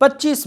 25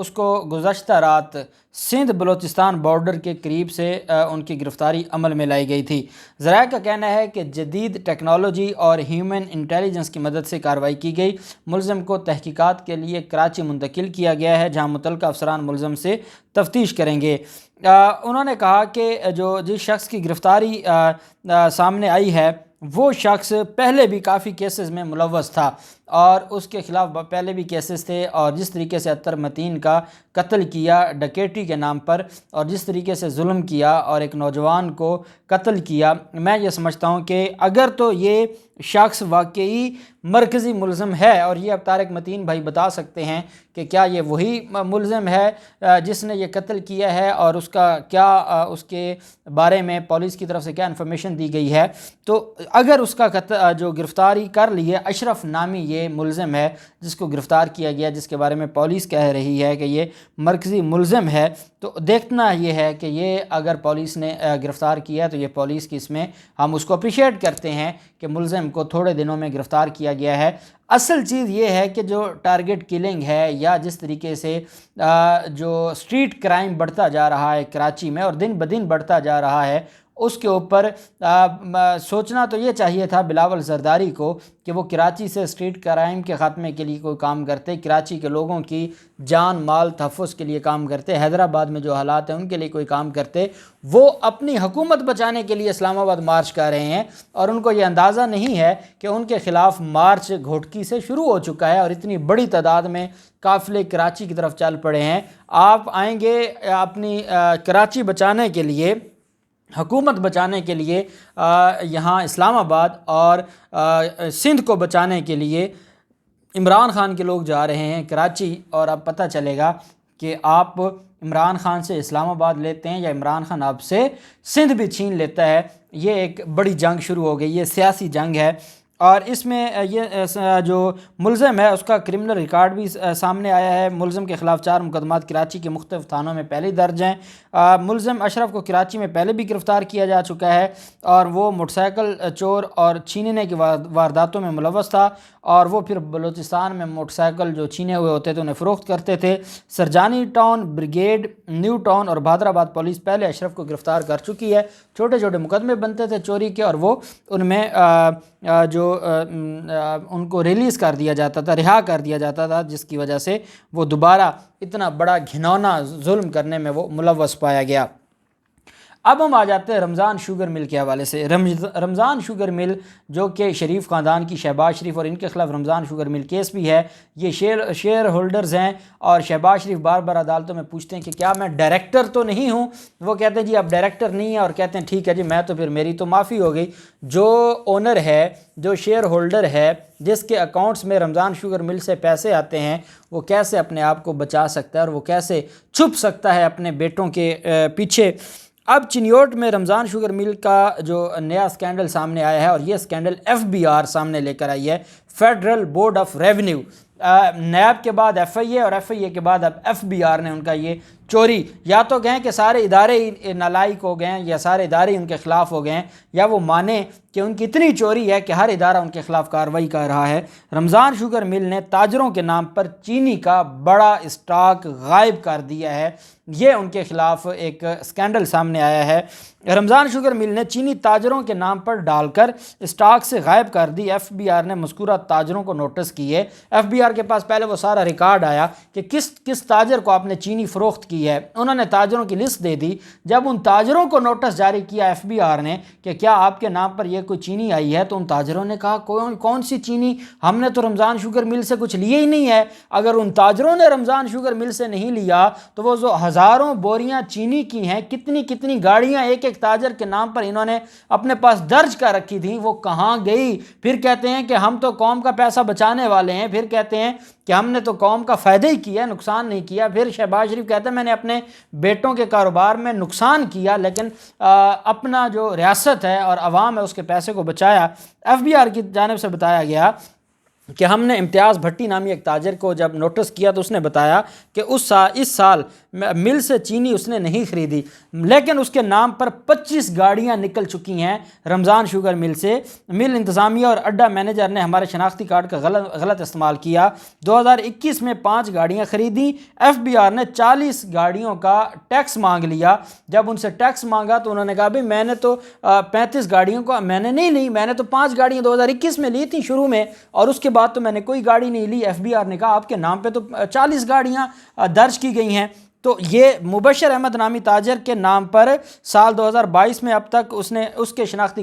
اس کو گزشتہ رات سندھ بلوچستان بارڈر کے قریب سے ان کی گرفتاری عمل میں لائی گئی تھی۔ ذرائع کا کہنا ہے کہ جدید ٹیکنالوجی اور ہیومن انٹیلیجنس کی مدد سے کارروائی کی گئی۔ ملزم کو تحقیقات کے لیے کراچی منتقل کیا گیا ہے، جہاں متعلقہ افسران ملزم سے تفتیش کریں گے۔ انہوں نے کہا کہ جس شخص کی گرفتاری سامنے آئی ہے وہ شخص پہلے بھی کافی کیسز میں ملوث تھا اور اس کے خلاف پہلے بھی کیسز تھے، اور جس طریقے سے اطہر متین کا قتل کیا ڈکیٹی کے نام پر، اور جس طریقے سے ظلم کیا اور ایک نوجوان کو قتل کیا، میں یہ سمجھتا ہوں کہ اگر تو یہ شخص واقعی مرکزی ملزم ہے، اور یہ اب طارق متین بھائی بتا سکتے ہیں کہ کیا یہ وہی ملزم ہے جس نے یہ قتل کیا ہے، اور اس کا کیا اس کے بارے میں پولیس کی طرف سے کیا انفارمیشن دی گئی ہے۔ تو اگر اس کا جو گرفتاری کر لی ہے، اشرف نامی یہ ملزم ہے جس کو گرفتار کیا گیا، جس کے بارے میں پولیس کہہ رہی ہے کہ یہ مرکزی ملزم ہے، تو دیکھنا یہ ہے کہ یہ اگر پولیس نے گرفتار کیا تو یہ پولیس کی اس میں ہم اس کو اپریشیٹ کرتے ہیں کہ ملزم کو تھوڑے دنوں میں گرفتار کیا گیا ہے۔ اصل چیز یہ ہے کہ جو ٹارگٹ کلنگ ہے یا جس طریقے سے جو اسٹریٹ کرائم بڑھتا جا رہا ہے کراچی میں اور دن بدن بڑھتا جا رہا ہے، اس کے اوپر سوچنا تو یہ چاہیے تھا بلاول زرداری کو کہ وہ کراچی سے اسٹریٹ کرائم کے خاتمے کے لیے کوئی کام کرتے، کراچی کے لوگوں کی جان مال تحفظ کے لیے کام کرتے، حیدرآباد میں جو حالات ہیں ان کے لیے کوئی کام کرتے۔ وہ اپنی حکومت بچانے کے لیے اسلام آباد مارچ کر رہے ہیں، اور ان کو یہ اندازہ نہیں ہے کہ ان کے خلاف مارچ گھوٹکی سے شروع ہو چکا ہے اور اتنی بڑی تعداد میں قافلے کراچی کی طرف چل پڑے ہیں۔ آپ آئیں گے اپنی کراچی بچانے کے لیے، حکومت بچانے کے لیے یہاں اسلام آباد اور سندھ کو بچانے کے لیے عمران خان کے لوگ جا رہے ہیں کراچی، اور اب پتہ چلے گا کہ آپ عمران خان سے اسلام آباد لیتے ہیں یا عمران خان آپ سے سندھ بھی چھین لیتا ہے۔ یہ ایک بڑی جنگ شروع ہو گئی، یہ سیاسی جنگ ہے، اور اس میں یہ جو ملزم ہے اس کا کرمنل ریکارڈ بھی سامنے آیا ہے۔ ملزم کے خلاف 4 مقدمات کراچی کے مختلف تھانوں میں پہلے درج ہیں۔ ملزم اشرف کو کراچی میں پہلے بھی گرفتار کیا جا چکا ہے، اور وہ موٹر سائیکل چور اور چھیننے کی وارداتوں میں ملوث تھا، اور وہ پھر بلوچستان میں موٹر سائیکل جو چھینے ہوئے ہوتے تھے انہیں فروخت کرتے تھے۔ Surjani town brigade, new town اور بہادر آباد پولیس پہلے اشرف کو گرفتار کر چکی ہے۔ چھوٹے چھوٹے مقدمے بنتے تھے چوری کے، اور وہ ان میں ان کو ریلیز کر دیا جاتا تھا، رہا کر دیا جاتا تھا، جس کی وجہ سے وہ دوبارہ اتنا بڑا گھنونا ظلم کرنے میں وہ ملوث پایا گیا۔ اب ہم آ جاتے ہیں رمضان شوگر مل کے حوالے سے۔ رمضان شوگر مل جو کہ شریف خاندان کی شہباز شریف، اور ان کے خلاف رمضان شوگر مل کیس بھی ہے، یہ شیئر ہولڈرز ہیں، اور شہباز شریف بار بار عدالتوں میں پوچھتے ہیں کہ کیا میں ڈائریکٹر تو نہیں ہوں؟ وہ کہتے ہیں جی آپ ڈائریکٹر نہیں ہیں، اور کہتے ہیں ٹھیک ہے جی میں تو پھر میری تو معافی ہو گئی۔ جو اونر ہے، جو شیئر ہولڈر ہے، جس کے اکاؤنٹس میں رمضان شوگر مل سے پیسے آتے ہیں، وہ کیسے اپنے آپ کو بچا سکتا ہے اور وہ کیسے چھپ سکتا ہے اپنے بیٹوں کے پیچھے؟ اب چنیوٹ میں رمضان شوگر مل کا جو نیا سکینڈل سامنے آیا ہے، اور یہ سکینڈل FBR سامنے لے کر آئی ہے، federal board of revenue. NAB کے بعد FIA اور FIA کے بعد اب FBR نے ان کا یہ چوری، یا تو کہیں کہ سارے ادارے ہی نالائق ہو گئے ہیں، یا سارے ادارے ان کے خلاف ہو گئے ہیں، یا وہ مانیں کہ ان کی اتنی چوری ہے کہ ہر ادارہ ان کے خلاف کارروائی کر رہا ہے۔ رمضان شوگر مل نے تاجروں کے نام پر چینی کا بڑا اسٹاک غائب کر دیا ہے، یہ ان کے خلاف ایک سکینڈل سامنے آیا ہے۔ رمضان شوگر مل نے چینی تاجروں کے نام پر ڈال کر اسٹاک سے غائب کر دی۔ FBR نے مذکورہ تاجروں کو نوٹس کیے۔ FBR کے پاس پہلے وہ سارا ریکارڈ آیا کہ کس تاجر کو آپ نے چینی فروخت کی ہے، انہوں نے تاجروں کی لسٹ دے دی۔ جب ان تاجروں کو نوٹس جاری کیا FBR نے کہ کیا آپ کے نام پر یہ کوئی چینی آئی ہے، تو ان تاجروں نے کہا کون سی چینی، ہم نے تو رمضان شوگر مل سے کچھ لیے ہی نہیں ہے۔ اگر ان تاجروں نے رمضان شوگر مل سے نہیں لیا تو وہ جو ہزاروں بوریاں چینی کی ہیں، کتنی گاڑیاں ایک تاجر کے نام پر انہوں نے اپنے پاس درج کر رکھی تھیں، وہ کہاں گئی؟ پھر کہتے ہیں کہ ہم تو قوم کا پیسہ بچانے والے ہیں، پھر کہتے ہیں کہ ہم نے تو قوم کا فائدہ ہی کیا، نقصان نہیں کیا۔ پھر شہباز شریف کہتے ہیں میں نے اپنے بیٹوں کے کاروبار میں نقصان کیا، لیکن اپنا جو ریاست ہے اور عوام ہے اس کے پیسے کو بچایا۔ FBR کی جانب سے بتایا گیا کہ ہم نے امتیاز بھٹی نامی ایک تاجر کو جب نوٹس کیا تو اس نے بتایا کہ اس سال مل سے چینی اس نے نہیں خریدی، لیکن اس کے نام پر 25 گاڑیاں نکل چکی ہیں رمضان شوگر مل سے۔ مل انتظامیہ اور اڈا مینیجر نے ہمارے شناختی کارڈ کا غلط استعمال کیا۔ 2021 میں 5 گاڑیاں خریدیں، ایف بی آر نے 40 گاڑیوں کا ٹیکس مانگ لیا۔ جب ان سے ٹیکس مانگا تو انہوں نے کہا بھئی میں نے تو 35 گاڑیوں کا میں نے نہیں لی، میں نے تو 5 گاڑیاں 2021 میں لی تھیں شروع میں، اور اس کے بعد تو میں نے کوئی گاڑی نہیں لی۔ ایف بی آر نے کہا آپ کے نام پہ تو 40 گاڑیاں درج کی گئی ہیں۔ تو یہ مبشر احمد نامی تاجر کے نام پر سال 2022 میں اب تک اس کے شناختی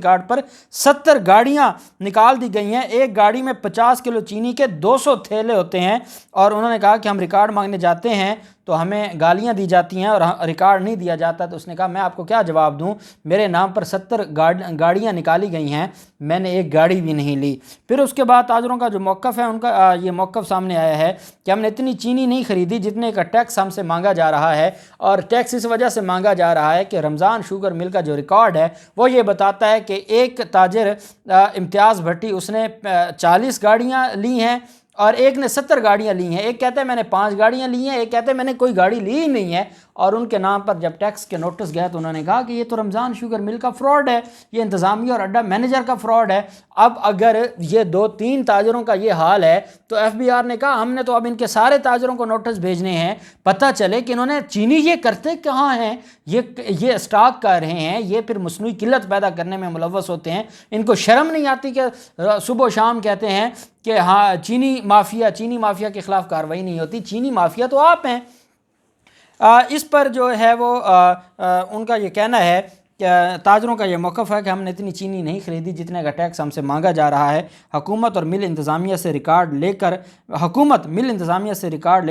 کارڈ پر 70 گاڑیاں نکال دی گئی ہیں۔ ایک گاڑی میں 50 کلو چینی کے 200 تھیلے ہوتے ہیں، اور انہوں نے کہا کہ ہم ریکارڈ مانگنے جاتے ہیں تو ہمیں گالیاں دی جاتی ہیں اور ریکارڈ نہیں دیا جاتا۔ تو اس نے کہا میں آپ کو کیا جواب دوں، میرے نام پر 70 گاڑیاں نکالی گئی ہیں، میں نے ایک گاڑی بھی نہیں لی۔ پھر اس کے بعد تاجروں کا جو موقف ہے ان کا یہ موقف سامنے آیا ہے کہ ہم نے اتنی چینی نہیں خریدی جتنے کا ٹیکس ہم سے مانگا جا رہا ہے، اور ٹیکس اس وجہ سے مانگا جا رہا ہے کہ رمضان شوگر مل کا جو ریکارڈ ہے وہ یہ بتاتا ہے کہ ایک تاجر امتیاز بھٹی اس نے 40 گاڑیاں لی ہیں اور ایک نے 70 گاڑیاں لی ہیں۔ ایک کہتا ہے میں نے 5 گاڑیاں لی ہیں، ایک کہتا ہے میں نے کوئی گاڑی لی ہی نہیں ہے، اور ان کے نام پر جب ٹیکس کے نوٹس گئے تو انہوں نے کہا کہ یہ تو رمضان شوگر مل کا فراڈ ہے، یہ انتظامیہ اور اڈا مینیجر کا فراڈ ہے۔ اب اگر یہ 2-3 تاجروں کا یہ حال ہے تو ایف بی آر نے کہا ہم نے تو اب ان کے سارے تاجروں کو نوٹس بھیجنے ہیں، پتہ چلے کہ انہوں نے چینی یہ کرتے کہاں ہیں، یہ اسٹاک کر رہے ہیں، یہ پھر مصنوعی قلت پیدا کرنے میں ملوث ہوتے ہیں۔ ان کو شرم نہیں آتی کہ صبح و شام کہتے ہیں کہ ہاں چینی مافیا کے خلاف کارروائی نہیں ہوتی، چینی مافیا تو آپ ہیں۔ اس پر جو ہے وہ ان کا یہ کہنا ہے کہ تاجروں کا یہ موقف ہے کہ ہم نے اتنی چینی نہیں خریدی جتنے کا ٹیکس ہم سے مانگا جا رہا ہے۔ حکومت مل انتظامیہ سے ریکارڈ لے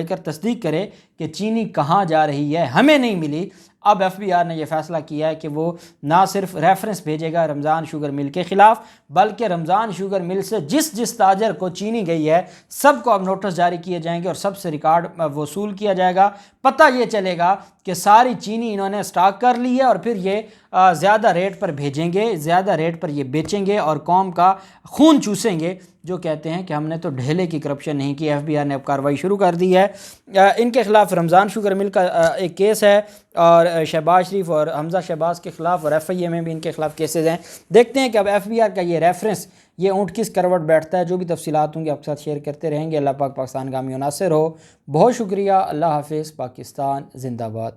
کر تصدیق کرے کہ چینی کہاں جا رہی ہے، ہمیں نہیں ملی۔ اب ایف بی آر نے یہ فیصلہ کیا ہے کہ وہ نہ صرف ریفرنس بھیجے گا رمضان شوگر مل کے خلاف، بلکہ رمضان شوگر مل سے جس تاجر کو چینی گئی ہے سب کو اب نوٹس جاری کیے جائیں گے اور سب سے ریکارڈ وصول کیا جائے گا۔ پتہ یہ چلے گا کہ ساری چینی انہوں نے سٹاک کر لی ہے اور پھر یہ زیادہ ریٹ پر بھیجیں گے، زیادہ ریٹ پر یہ بیچیں گے اور قوم کا خون چوسیں گے، جو کہتے ہیں کہ ہم نے تو ڈھیلے کی کرپشن نہیں کی۔ ایف بی آر نے اب کارروائی شروع کر دی ہے۔ ان کے خلاف رمضان شوگر مل کا ایک کیس ہے، اور شہباز شریف اور حمزہ شہباز کے خلاف، اور ایف آئی اے میں بھی ان کے خلاف کیسز ہیں۔ دیکھتے ہیں کہ اب ایف بی آر کا یہ ریفرنس یہ اونٹ کس کروٹ بیٹھتا ہے۔ جو بھی تفصیلات ہوں گی آپ کے ساتھ شیئر کرتے رہیں گے۔ اللہ پاک پاکستان گامی و ناصر ہو۔ بہت شکریہ۔ اللہ حافظ۔ پاکستان زندہ باد۔